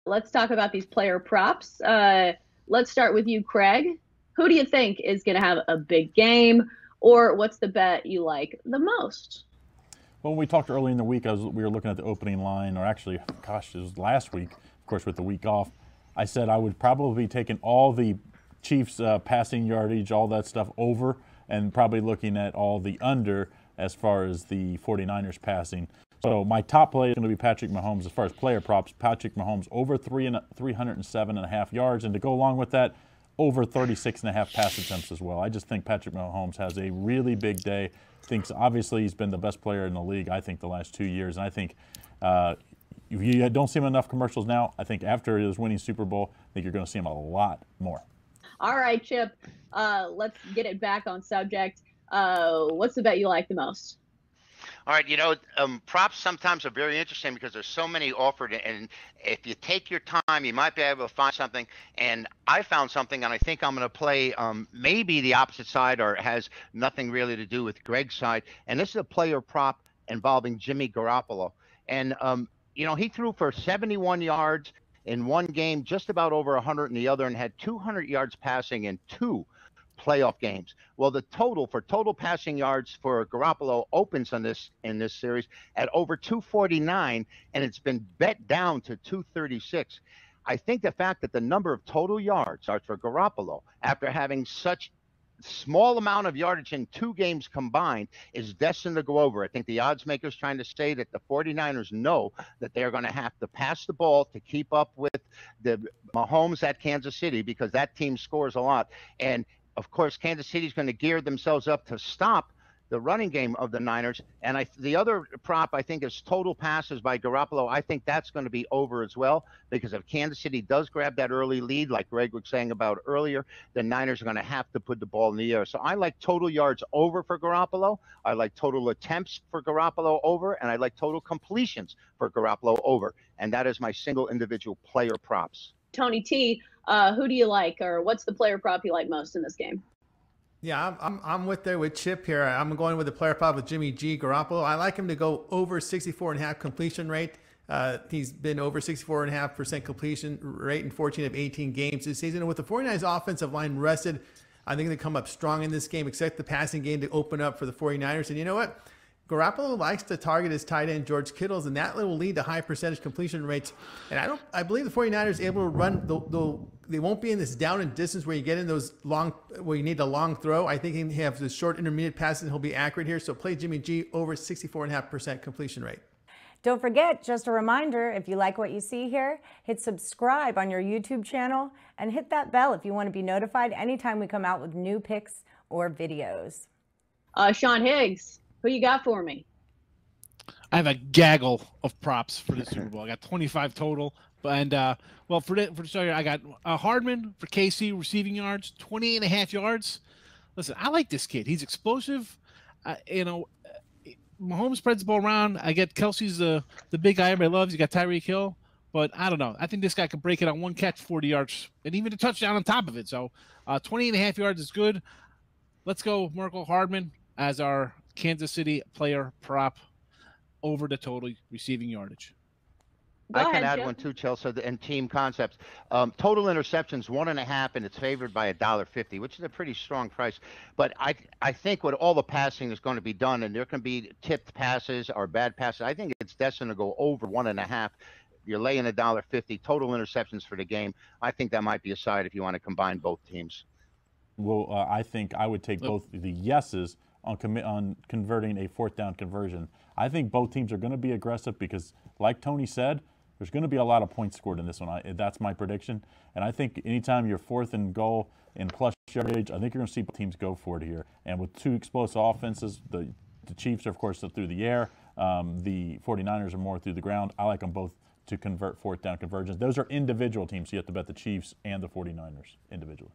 Let's talk about these player props. Let's start with you, Craig. Who do you think is going to have a big game, or what's the bet you like the most? Well, when we talked early in the week, we were looking at the opening line, or actually, gosh, it was last week, of course, with the week off. I said I would probably be taking all the Chiefs passing yardage, all that stuff over, and probably looking at all the under as far as the 49ers passing. So my top play is going to be Patrick Mahomes as far as player props. Patrick Mahomes over 307.5 yards, and to go along with that, over 36.5 pass attempts as well. I just think Patrick Mahomes has a really big day. Thinks obviously he's been the best player in the league, I think, the last 2 years. And I think if you don't see him in enough commercials now, I think after his winning Super Bowl, I think you're going to see him a lot more. All right, Chip, let's get it back on subject. What's the bet you like the most? All right, props sometimes are very interesting because there's so many offered, and if you take your time, you might be able to find something. And I found something, and I think I'm going to play maybe the opposite side, or it has nothing really to do with Greg's side. And this is a player prop involving Jimmy Garoppolo. And, he threw for 71 yards in one game, just about over 100 in the other, and had 200 yards passing in two playoff games. Well, the total passing yards for Garoppolo opens in this series at over 249, and it's been bet down to 236. I think the fact that the number of total yards for Garoppolo, after having such small amount of yardage in two games combined, is destined to go over. I think the odds makers trying to say that the 49ers know that they're going to have to pass the ball to keep up with the Mahomes at Kansas City, because that team scores a lot. And of course, Kansas City is going to gear themselves up to stop the running game of the Niners. And the other prop, I think, is total passes by Garoppolo. I think that's going to be over as well, because if Kansas City does grab that early lead, like Greg was saying about earlier, the Niners are going to have to put the ball in the air. So I like total yards over for Garoppolo. I like total attempts for Garoppolo over, and I like total completions for Garoppolo over. And that is my single individual player props. Tony T, who do you like, or what's the player prop you like most in this game? Yeah, I'm with Chip here. I'm going with the player prop with Jimmy G. Garoppolo. I like him to go over 64.5 completion rate. He's been over 64.5% completion rate in 14 of 18 games this season. And with the 49ers offensive line rested, I think they come up strong in this game, except the passing game to open up for the 49ers. And you know what? Garoppolo likes to target his tight end, George Kittle's, and that will lead to high percentage completion rates. And I believe the 49ers are able to run, they won't be in this down and distance where you get in those long, where you need a long throw. I think he has the short intermediate passes and he'll be accurate here. So play Jimmy G over 64.5% completion rate. Don't forget, just a reminder, if you like what you see here, hit subscribe on your YouTube channel and hit that bell if you want to be notified anytime we come out with new picks or videos. Sean Higgs, who you got for me? I have a gaggle of props for the Super Bowl. I got 25 total. And, well, for the starter, I got Hardman for KC receiving yards, 28.5 yards. Listen, I like this kid. He's explosive. Mahomes spreads the ball around. I get Kelsey's the big guy everybody loves. You got Tyreek Hill. But I don't know. I think this guy can break it on one catch, 40 yards, and even a touchdown on top of it. So 28.5 yards is good. Let's go Merkel Hardman as our Kansas City player prop over the total receiving yardage. I can add one too, Chelsea, and team concepts. Total interceptions 1.5, and it's favored by $1.50, which is a pretty strong price. But I think with all the passing is going to be done, and there can be tipped passes or bad passes, I think it's destined to go over 1.5. You're laying $1.50 total interceptions for the game. I think that might be a side if you want to combine both teams. Well, I think I would take both the yeses on converting a fourth down conversion. I think both teams are going to be aggressive because, like Tony said, there's going to be a lot of points scored in this one. That's my prediction. And I think anytime you're fourth and goal in plus yardage, I think you're going to see teams go for it here. And with two explosive offenses, the Chiefs are, of course, through the air. The 49ers are more through the ground. I like them both to convert fourth down conversions. Those are individual teams, so you have to bet the Chiefs and the 49ers individually.